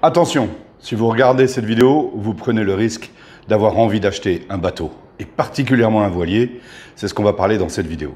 Attention, si vous regardez cette vidéo, vous prenez le risque d'avoir envie d'acheter un bateau, et particulièrement un voilier. C'est ce qu'on va parler dans cette vidéo.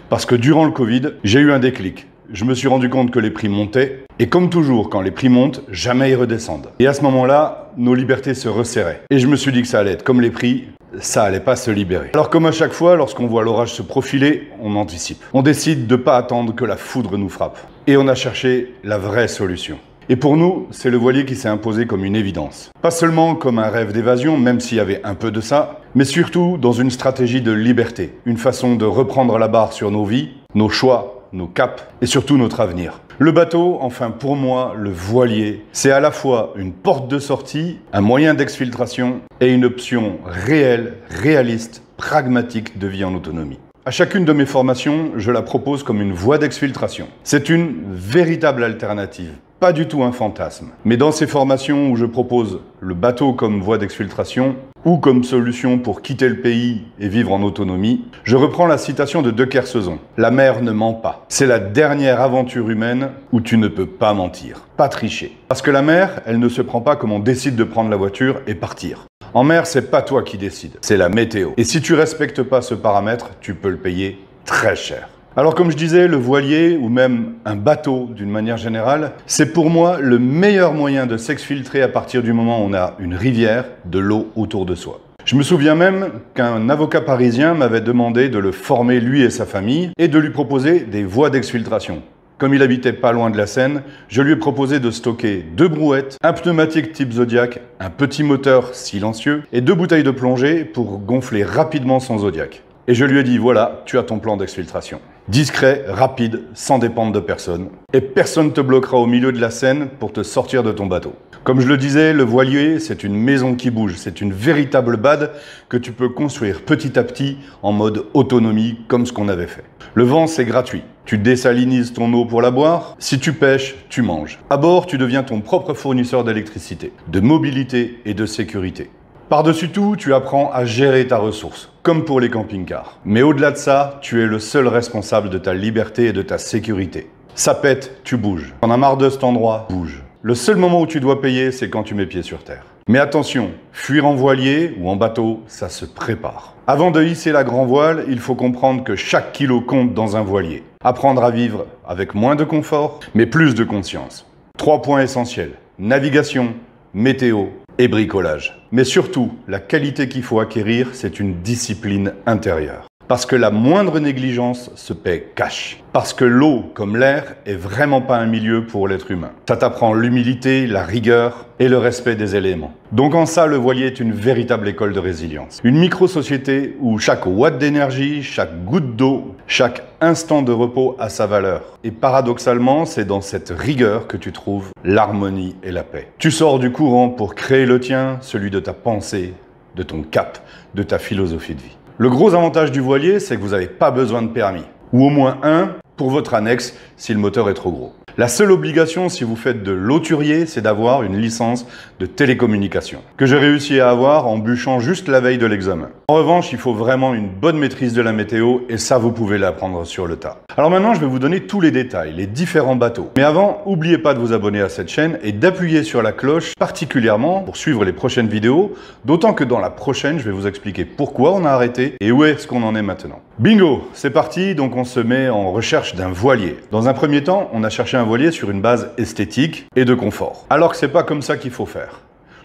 Parce que durant le Covid, j'ai eu un déclic. Je me suis rendu compte que les prix montaient, et comme toujours, quand les prix montent, jamais ils redescendent. Et à ce moment-là, nos libertés se resserraient. Et je me suis dit que ça allait être comme les prix, ça allait pas se libérer. Alors comme à chaque fois, lorsqu'on voit l'orage se profiler, on anticipe. On décide de ne pas attendre que la foudre nous frappe. Et on a cherché la vraie solution. Et pour nous, c'est le voilier qui s'est imposé comme une évidence. Pas seulement comme un rêve d'évasion, même s'il y avait un peu de ça, mais surtout dans une stratégie de liberté, une façon de reprendre la barre sur nos vies, nos choix, nos caps et surtout notre avenir. Le bateau, enfin pour moi, le voilier, c'est à la fois une porte de sortie, un moyen d'exfiltration et une option réelle, réaliste, pragmatique de vie en autonomie. À chacune de mes formations, je la propose comme une voie d'exfiltration. C'est une véritable alternative, pas du tout un fantasme. Mais dans ces formations où je propose le bateau comme voie d'exfiltration ou comme solution pour quitter le pays et vivre en autonomie, je reprends la citation de De Kersezon. La mer ne ment pas. C'est la dernière aventure humaine où tu ne peux pas mentir, pas tricher. Parce que la mer, elle ne se prend pas comme on décide de prendre la voiture et partir. En mer, c'est pas toi qui décides, c'est la météo. Et si tu respectes pas ce paramètre, tu peux le payer très cher. Alors comme je disais, le voilier, ou même un bateau d'une manière générale, c'est pour moi le meilleur moyen de s'exfiltrer à partir du moment où on a une rivière, de l'eau autour de soi. Je me souviens même qu'un avocat parisien m'avait demandé de le former lui et sa famille et de lui proposer des voies d'exfiltration. Comme il habitait pas loin de la Seine, je lui ai proposé de stocker 2 brouettes, un pneumatique type Zodiac, un petit moteur silencieux et 2 bouteilles de plongée pour gonfler rapidement son Zodiac. Et je lui ai dit, voilà, tu as ton plan d'exfiltration. Discret, rapide, sans dépendre de personne. Et personne ne te bloquera au milieu de la Seine pour te sortir de ton bateau. Comme je le disais, le voilier, c'est une maison qui bouge. C'est une véritable bad que tu peux construire petit à petit en mode autonomie, comme ce qu'on avait fait. Le vent, c'est gratuit. Tu désalinises ton eau pour la boire. Si tu pêches, tu manges. À bord, tu deviens ton propre fournisseur d'électricité, de mobilité et de sécurité. Par-dessus tout, tu apprends à gérer ta ressource, comme pour les camping-cars. Mais au-delà de ça, tu es le seul responsable de ta liberté et de ta sécurité. Ça pète, tu bouges. T'en as marre de cet endroit, bouge. Le seul moment où tu dois payer, c'est quand tu mets pied sur terre. Mais attention, fuir en voilier ou en bateau, ça se prépare. Avant de hisser la grand voile, il faut comprendre que chaque kilo compte dans un voilier. Apprendre à vivre avec moins de confort, mais plus de conscience. 3 points essentiels: navigation, météo et bricolage. Mais surtout, la qualité qu'il faut acquérir, c'est une discipline intérieure. Parce que la moindre négligence se paie cash. Parce que l'eau, comme l'air, est vraiment pas un milieu pour l'être humain. Ça t'apprend l'humilité, la rigueur et le respect des éléments. Donc en ça, le voilier est une véritable école de résilience. Une micro-société où chaque watt d'énergie, chaque goutte d'eau, chaque instant de repos a sa valeur. Et paradoxalement, c'est dans cette rigueur que tu trouves l'harmonie et la paix. Tu sors du courant pour créer le tien, celui de ta pensée, de ton cap, de ta philosophie de vie. Le gros avantage du voilier, c'est que vous n'avez pas besoin de permis, ou au moins un pour votre annexe si le moteur est trop gros. La seule obligation si vous faites de l'hauturier, c'est d'avoir une licence de télécommunication, que j'ai réussi à avoir en bûchant juste la veille de l'examen. En revanche, il faut vraiment une bonne maîtrise de la météo, et ça, vous pouvez l'apprendre sur le tas. Alors maintenant, je vais vous donner tous les détails, les différents bateaux. Mais avant, n'oubliez pas de vous abonner à cette chaîne et d'appuyer sur la cloche, particulièrement pour suivre les prochaines vidéos, d'autant que dans la prochaine, je vais vous expliquer pourquoi on a arrêté et où est-ce qu'on en est maintenant. Bingo, c'est parti, donc on se met en recherche d'un voilier. Dans un premier temps, on a cherché un voilier sur une base esthétique et de confort. Alors que c'est pas comme ça qu'il faut faire.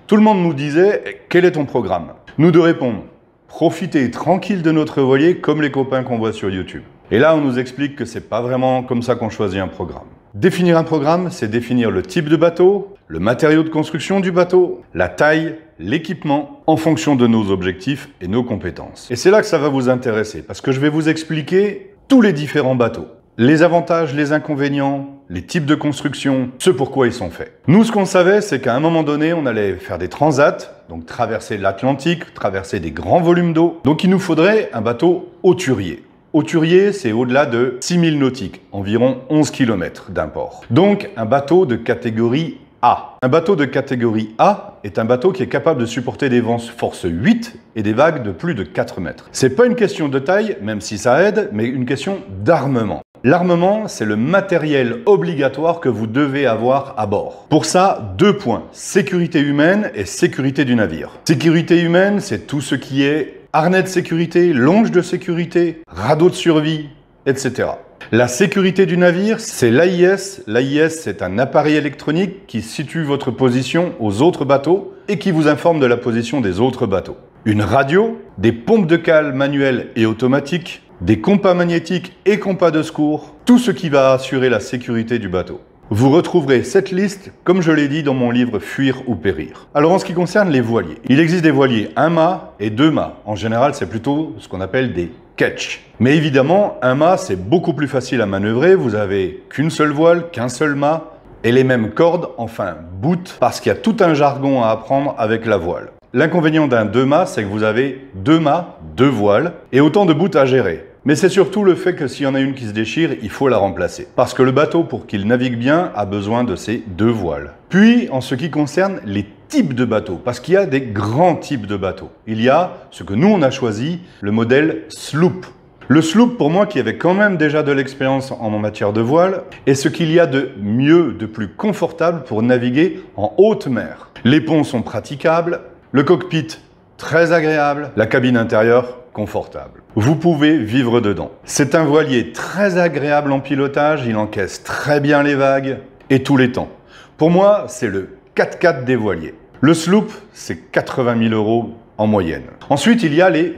Tout le monde nous disait, quel est ton programme? Nous de répondre, profitez tranquille de notre voilier comme les copains qu'on voit sur YouTube. Et là, on nous explique que c'est pas vraiment comme ça qu'on choisit un programme. Définir un programme, c'est définir le type de bateau, le matériau de construction du bateau, la taille, l'équipement, en fonction de nos objectifs et nos compétences. Et c'est là que ça va vous intéresser, parce que je vais vous expliquer tous les différents bateaux. Les avantages, les inconvénients, les types de construction, ce pourquoi ils sont faits. Nous, ce qu'on savait, c'est qu'à un moment donné, on allait faire des transats, donc traverser l'Atlantique, traverser des grands volumes d'eau. Donc il nous faudrait un bateau hauturier. Hauturier, c'est au-delà de 6000 nautiques, environ 11 km d'un port. Donc un bateau de catégorie A. Un bateau de catégorie A est un bateau qui est capable de supporter des vents force 8 et des vagues de plus de 4 mètres. C'est pas une question de taille, même si ça aide, mais une question d'armement. L'armement, c'est le matériel obligatoire que vous devez avoir à bord. Pour ça, 2 points, sécurité humaine et sécurité du navire. Sécurité humaine, c'est tout ce qui est harnais de sécurité, longe de sécurité, radeau de survie, etc. La sécurité du navire, c'est l'AIS. L'AIS, c'est un appareil électronique qui situe votre position aux autres bateaux et qui vous informe de la position des autres bateaux. Une radio, des pompes de cale manuelles et automatiques, des compas magnétiques et compas de secours, tout ce qui va assurer la sécurité du bateau. Vous retrouverez cette liste, comme je l'ai dit, dans mon livre Fuir ou périr. Alors en ce qui concerne les voiliers, il existe des voiliers 1 mât et 2 mâts. En général, c'est plutôt ce qu'on appelle des ketch. Mais évidemment, 1 mât, c'est beaucoup plus facile à manœuvrer. Vous avez qu'une seule voile, qu'un seul mât et les mêmes cordes, enfin bout, parce qu'il y a tout un jargon à apprendre avec la voile. L'inconvénient d'un 2 mâts, c'est que vous avez 2 mâts, 2 voiles et autant de bouts à gérer. Mais c'est surtout le fait que s'il y en a une qui se déchire, il faut la remplacer. Parce que le bateau, pour qu'il navigue bien, a besoin de ces 2 voiles. Puis, en ce qui concerne les types de bateaux, parce qu'il y a des grands types de bateaux. Il y a ce que nous, on a choisi, le modèle sloop. Le sloop, pour moi, qui avait quand même déjà de l'expérience en matière de voile, est ce qu'il y a de mieux, de plus confortable pour naviguer en haute mer. Les ponts sont praticables, le cockpit très agréable, la cabine intérieure confortable. Vous pouvez vivre dedans. C'est un voilier très agréable en pilotage, il encaisse très bien les vagues et tous les temps. Pour moi, c'est le 4x4 des voiliers. Le sloop, c'est 80 000 € en moyenne. Ensuite, il y a les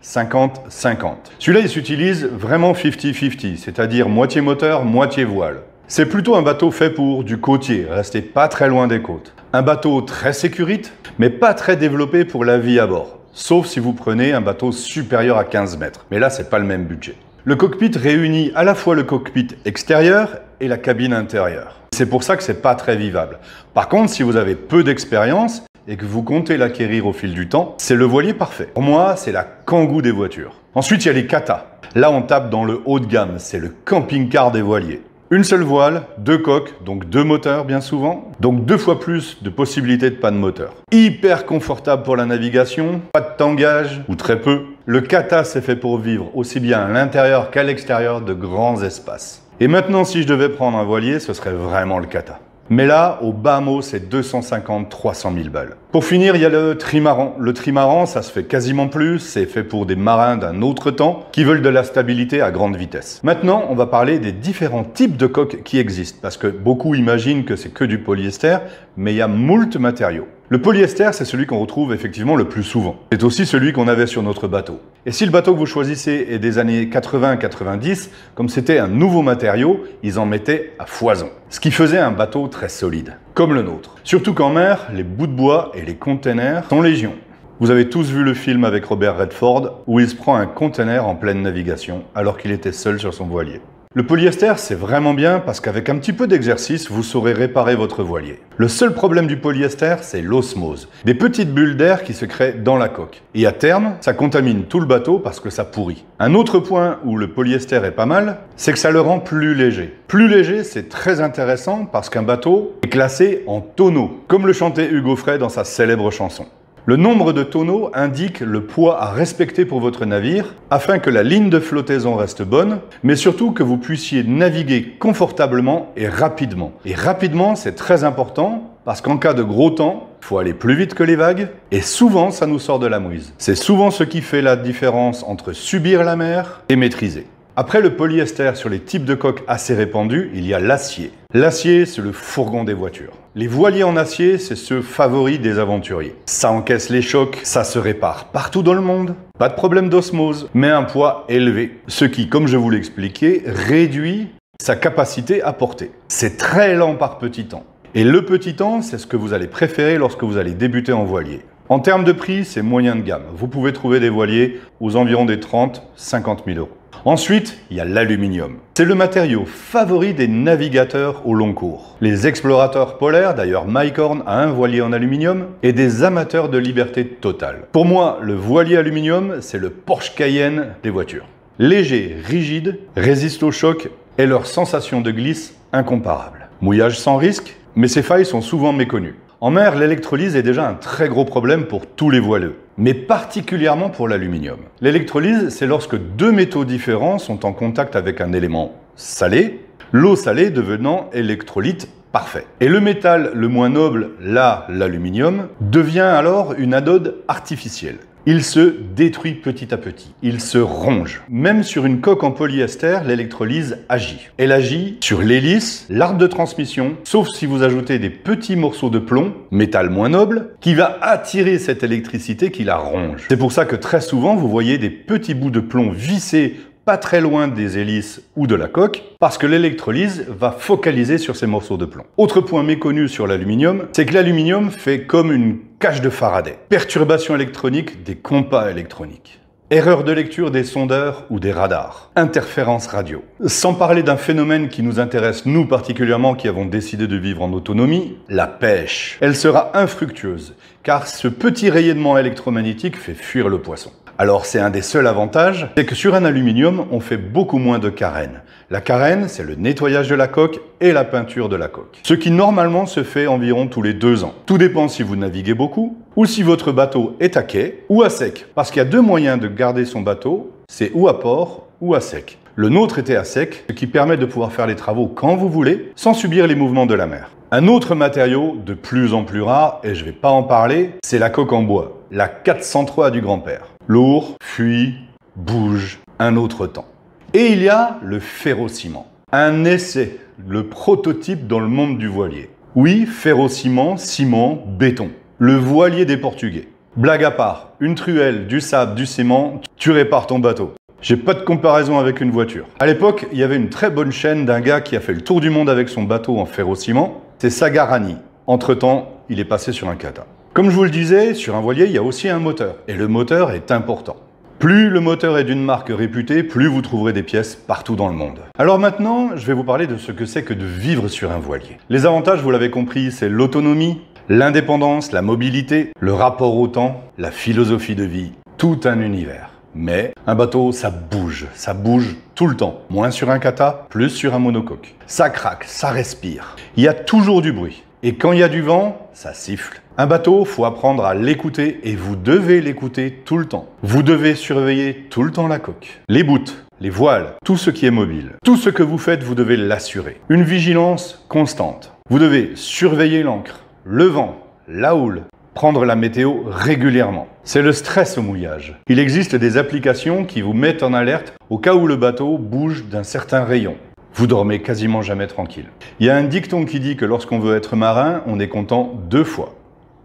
50, 50-50. Celui-là, il s'utilise vraiment 50-50, c'est-à-dire moitié moteur, moitié voile. C'est plutôt un bateau fait pour du côtier, restez pas très loin des côtes. Un bateau très sécurite, mais pas très développé pour la vie à bord. Sauf si vous prenez un bateau supérieur à 15 mètres. Mais là, c'est pas le même budget. Le cockpit réunit à la fois le cockpit extérieur et la cabine intérieure. C'est pour ça que c'est pas très vivable. Par contre, si vous avez peu d'expérience et que vous comptez l'acquérir au fil du temps, c'est le voilier parfait. Pour moi, c'est la Kangoo des voitures. Ensuite, il y a les Kata. Là, on tape dans le haut de gamme. C'est le camping-car des voiliers. Une seule voile, 2 coques, donc 2 moteurs bien souvent, donc 2 fois plus de possibilités de panne moteur. Hyper confortable pour la navigation, pas de tangage, ou très peu. Le Kata, c'est fait pour vivre aussi bien à l'intérieur qu'à l'extérieur de grands espaces. Et maintenant, si je devais prendre un voilier, ce serait vraiment le Kata. Mais là, au bas mot, c'est 250-300 000 balles. Pour finir, il y a le trimaran. Le trimaran, ça se fait quasiment plus. C'est fait pour des marins d'un autre temps qui veulent de la stabilité à grande vitesse. Maintenant, on va parler des différents types de coques qui existent. Parce que beaucoup imaginent que c'est que du polyester, mais il y a moult matériaux. Le polyester, c'est celui qu'on retrouve effectivement le plus souvent. C'est aussi celui qu'on avait sur notre bateau. Et si le bateau que vous choisissez est des années 80-90, comme c'était un nouveau matériau, ils en mettaient à foison. Ce qui faisait un bateau très solide, comme le nôtre. Surtout qu'en mer, les bouts de bois et les containers sont légion. Vous avez tous vu le film avec Robert Redford, où il se prend un container en pleine navigation, alors qu'il était seul sur son voilier. Le polyester, c'est vraiment bien parce qu'avec un petit peu d'exercice, vous saurez réparer votre voilier. Le seul problème du polyester, c'est l'osmose. Des petites bulles d'air qui se créent dans la coque. Et à terme, ça contamine tout le bateau parce que ça pourrit. Un autre point où le polyester est pas mal, c'est que ça le rend plus léger. Plus léger, c'est très intéressant parce qu'un bateau est classé en tonneaux, comme le chantait Hugo Frey dans sa célèbre chanson. Le nombre de tonneaux indique le poids à respecter pour votre navire afin que la ligne de flottaison reste bonne, mais surtout que vous puissiez naviguer confortablement et rapidement. Et rapidement, c'est très important parce qu'en cas de gros temps, il faut aller plus vite que les vagues et souvent, ça nous sort de la mouise. C'est souvent ce qui fait la différence entre subir la mer et maîtriser. Après le polyester sur les types de coques assez répandus, il y a l'acier. L'acier, c'est le fourgon des voitures. Les voiliers en acier, c'est ceux favoris des aventuriers. Ça encaisse les chocs, ça se répare partout dans le monde. Pas de problème d'osmose, mais un poids élevé. Ce qui, comme je vous l'expliquais, réduit sa capacité à porter. C'est très lent par petit temps. Et le petit temps, c'est ce que vous allez préférer lorsque vous allez débuter en voilier. En termes de prix, c'est moyen de gamme. Vous pouvez trouver des voiliers aux environs des 30-50 000 €. Ensuite, il y a l'aluminium. C'est le matériau favori des navigateurs au long cours. Les explorateurs polaires, d'ailleurs Mike Horn a un voilier en aluminium, et des amateurs de liberté totale. Pour moi, le voilier aluminium, c'est le Porsche Cayenne des voitures. Léger, rigide, résiste au choc et leur sensation de glisse incomparable. Mouillage sans risque, mais ces failles sont souvent méconnues. En mer, l'électrolyse est déjà un très gros problème pour tous les voileux, mais particulièrement pour l'aluminium. L'électrolyse, c'est lorsque deux métaux différents sont en contact avec un élément salée, l'eau salée devenant électrolyte parfait. Et le métal le moins noble, là l'aluminium, devient alors une anode artificielle. Il se détruit petit à petit, il se ronge. Même sur une coque en polyester, l'électrolyse agit. Elle agit sur l'hélice, l'arbre de transmission, sauf si vous ajoutez des petits morceaux de plomb, métal moins noble, qui va attirer cette électricité qui la ronge. C'est pour ça que très souvent, vous voyez des petits bouts de plomb vissés pas très loin des hélices ou de la coque, parce que l'électrolyse va focaliser sur ces morceaux de plomb. Autre point méconnu sur l'aluminium, c'est que l'aluminium fait comme une cage de Faraday. Perturbation électronique des compas électroniques. Erreur de lecture des sondeurs ou des radars. Interférence radio. Sans parler d'un phénomène qui nous intéresse, nous particulièrement qui avons décidé de vivre en autonomie, la pêche. Elle sera infructueuse, car ce petit rayonnement électromagnétique fait fuir le poisson. Alors c'est un des seuls avantages, c'est que sur un aluminium, on fait beaucoup moins de carène. La carène, c'est le nettoyage de la coque et la peinture de la coque. Ce qui normalement se fait environ tous les 2 ans. Tout dépend si vous naviguez beaucoup, ou si votre bateau est à quai, ou à sec. Parce qu'il y a 2 moyens de garder son bateau, c'est ou à port, ou à sec. Le nôtre était à sec, ce qui permet de pouvoir faire les travaux quand vous voulez, sans subir les mouvements de la mer. Un autre matériau de plus en plus rare, et je ne vais pas en parler, c'est la coque en bois, la 403 du grand-père. Lourd, fuit, bouge, un autre temps. Et il y a le ferrociment. Un essai, le prototype dans le monde du voilier. Oui, ferrociment, ciment, béton. Le voilier des Portugais. Blague à part, une truelle, du sable, du ciment, tu répares ton bateau. J'ai pas de comparaison avec une voiture. À l'époque, il y avait une très bonne chaîne d'un gars qui a fait le tour du monde avec son bateau en ferrociment. C'est Sagarani. Entre-temps, il est passé sur un kata. Comme je vous le disais, sur un voilier, il y a aussi un moteur. Et le moteur est important. Plus le moteur est d'une marque réputée, plus vous trouverez des pièces partout dans le monde. Alors maintenant, je vais vous parler de ce que c'est que de vivre sur un voilier. Les avantages, vous l'avez compris, c'est l'autonomie, l'indépendance, la mobilité, le rapport au temps, la philosophie de vie, tout un univers. Mais un bateau, ça bouge tout le temps. Moins sur un kata, plus sur un monocoque. Ça craque, ça respire. Il y a toujours du bruit. Et quand il y a du vent, ça siffle. Un bateau, faut apprendre à l'écouter et vous devez l'écouter tout le temps. Vous devez surveiller tout le temps la coque, les bouttes, les voiles, tout ce qui est mobile. Tout ce que vous faites, vous devez l'assurer. Une vigilance constante. Vous devez surveiller l'ancre, le vent, la houle, prendre la météo régulièrement. C'est le stress au mouillage. Il existe des applications qui vous mettent en alerte au cas où le bateau bouge d'un certain rayon. Vous dormez quasiment jamais tranquille. Il y a un dicton qui dit que lorsqu'on veut être marin, on est content 2 fois.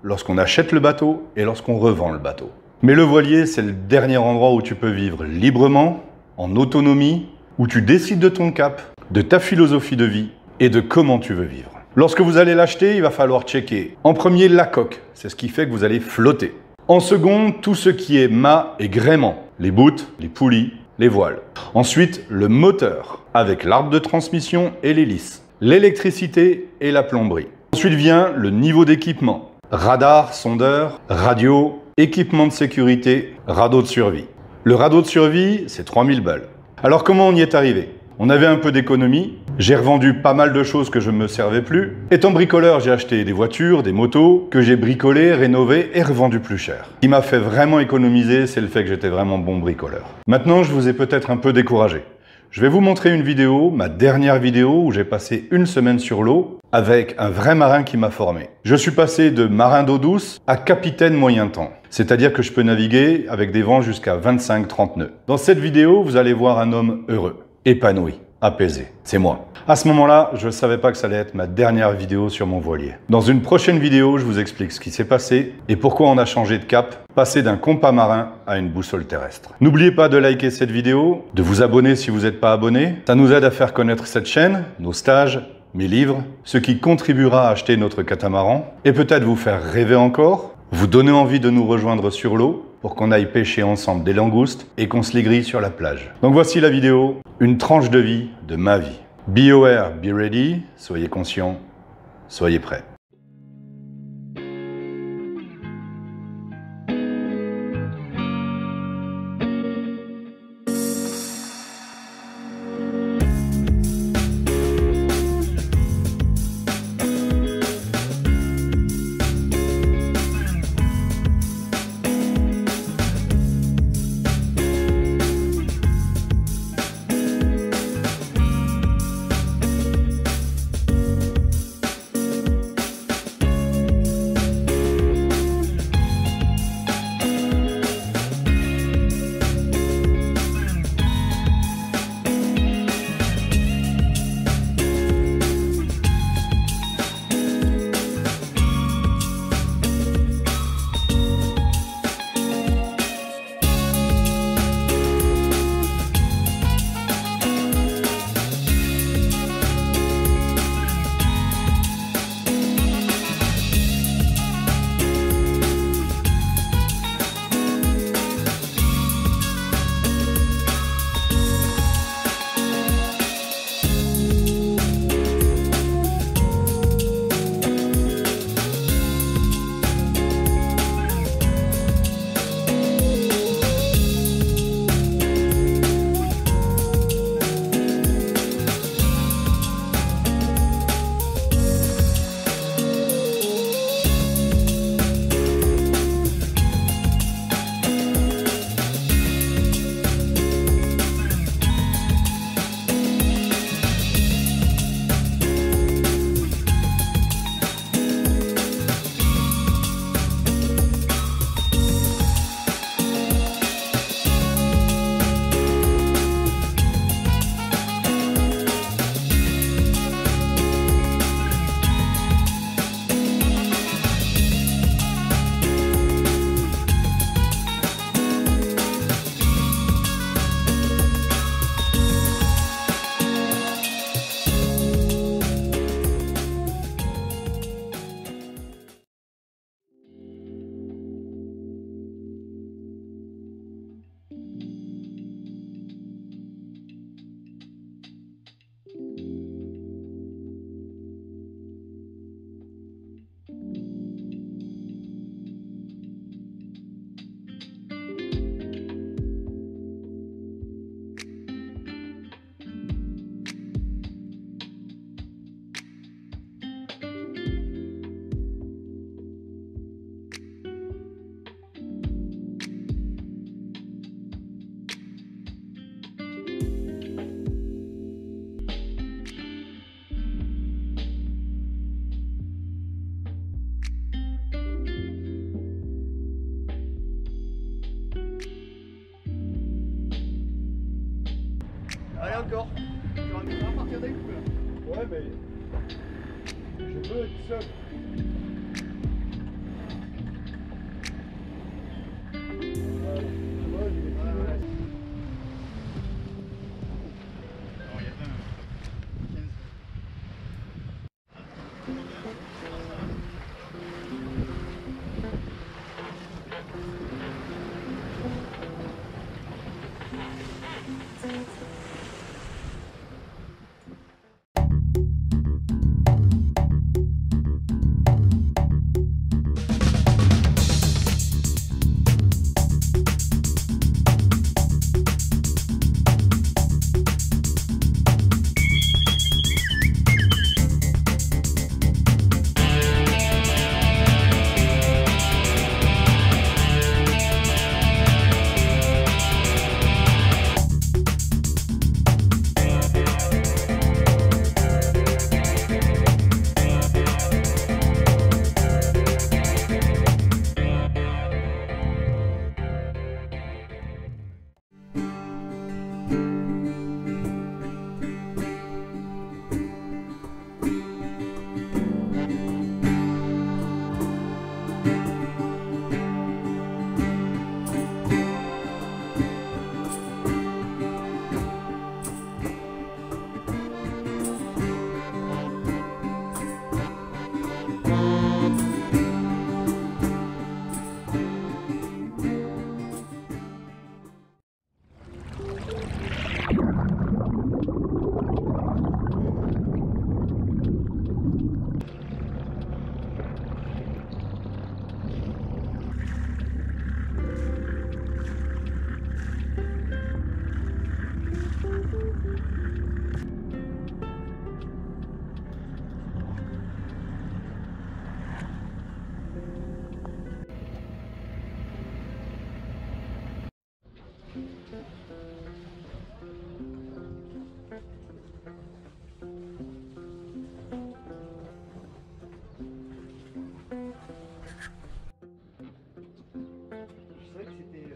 Lorsqu'on achète le bateau et lorsqu'on revend le bateau. Mais le voilier, c'est le dernier endroit où tu peux vivre librement, en autonomie, où tu décides de ton cap, de ta philosophie de vie et de comment tu veux vivre. Lorsque vous allez l'acheter, il va falloir checker. En premier, la coque, c'est ce qui fait que vous allez flotter. En second, tout ce qui est mât et gréement, les bouts, les poulies, les voiles. Ensuite, le moteur, avec l'arbre de transmission et l'hélice, l'électricité et la plomberie. Ensuite vient le niveau d'équipement. Radar, sondeur, radio, équipement de sécurité, radeau de survie. Le radeau de survie, c'est 3000 balles. Alors comment on y est arrivé? On avait un peu d'économie, j'ai revendu pas mal de choses que je ne me servais plus. Étant bricoleur, j'ai acheté des voitures, des motos, que j'ai bricolées, rénovées et revendues plus cher. Ce qui m'a fait vraiment économiser, c'est le fait que j'étais vraiment bon bricoleur. Maintenant, je vous ai peut-être un peu découragé. Je vais vous montrer une vidéo, ma dernière vidéo, où j'ai passé 1 semaine sur l'eau avec un vrai marin qui m'a formé. Je suis passé de marin d'eau douce à capitaine moyen temps. C'est-à-dire que je peux naviguer avec des vents jusqu'à 25-30 nœuds. Dans cette vidéo, vous allez voir un homme heureux, épanoui, apaisé. C'est moi. À ce moment-là, je ne savais pas que ça allait être ma dernière vidéo sur mon voilier. Dans une prochaine vidéo, je vous explique ce qui s'est passé et pourquoi on a changé de cap, passé d'un compas marin à une boussole terrestre. N'oubliez pas de liker cette vidéo, de vous abonner si vous n'êtes pas abonné. Ça nous aide à faire connaître cette chaîne, nos stages, mes livres, ce qui contribuera à acheter notre catamaran et peut-être vous faire rêver encore, vous donner envie de nous rejoindre sur l'eau pour qu'on aille pêcher ensemble des langoustes et qu'on se les grille sur la plage. Donc voici la vidéo, une tranche de vie de ma vie. Be aware, be ready, soyez conscient, soyez prêts. d'accord. Tu vas nous faire partir d'un coup là. Ouais, mais je veux être seul. Je savais que c'était...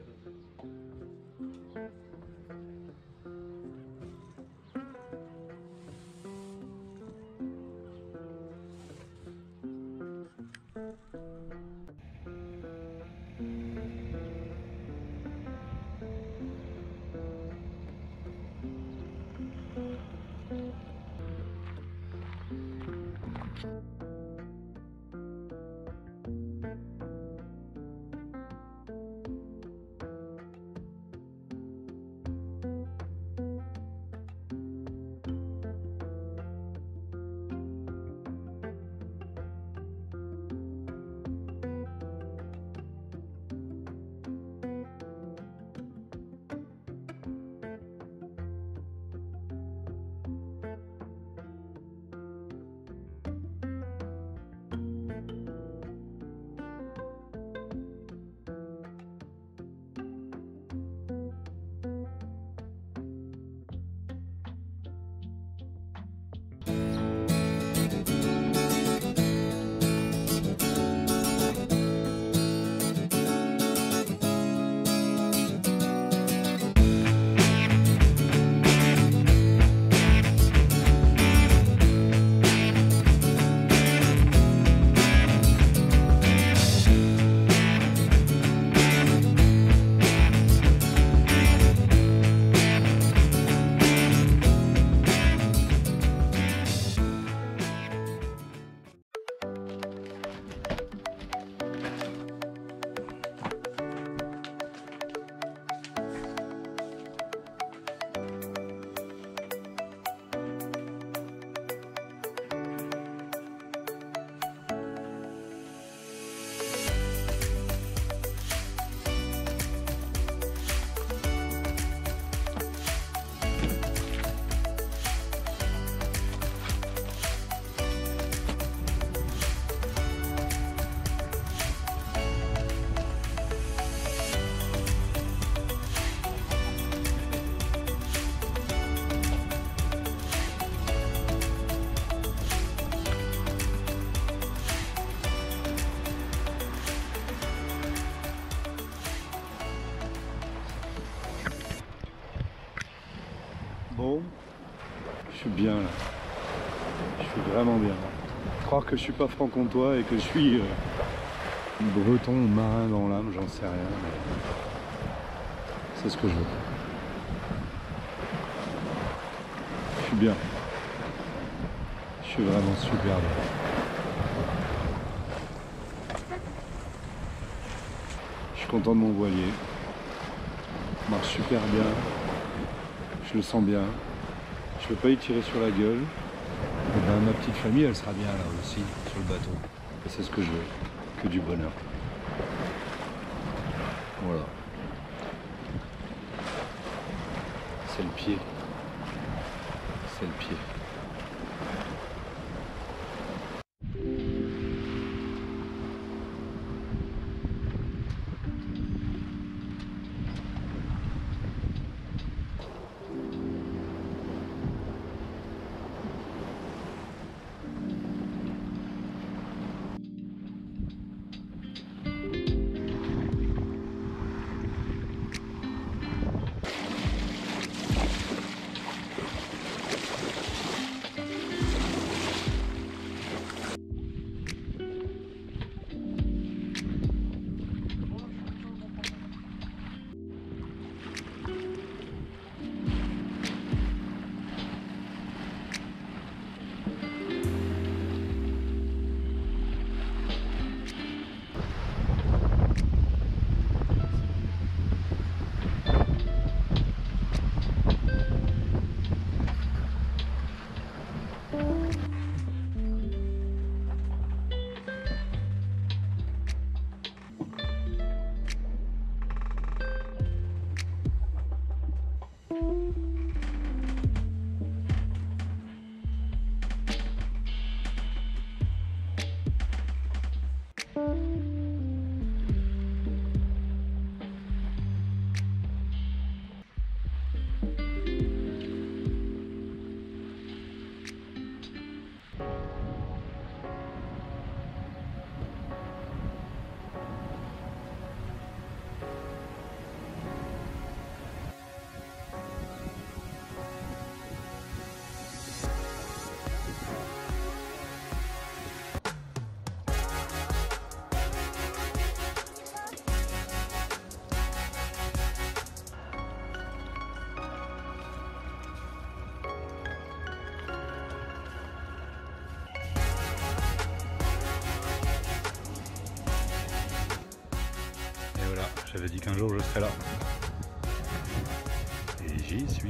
suis bien là. Je suis vraiment bien. Croire que je suis pas franc-comtois et que je suis breton ou marin dans l'âme, j'en sais rien. Mais c'est ce que je veux. Je suis bien. Je suis vraiment super bien. Je suis content de mon voilier. Il marche super bien. Je le sens bien. Je ne vais pas y tirer sur la gueule. Et ben, ma petite famille, elle sera bien là aussi, sur le bateau. Et c'est ce que je veux. Que du bonheur. Voilà. C'est le pied. C'est le pied. J'avais dit qu'un jour je serais là. Et j'y suis.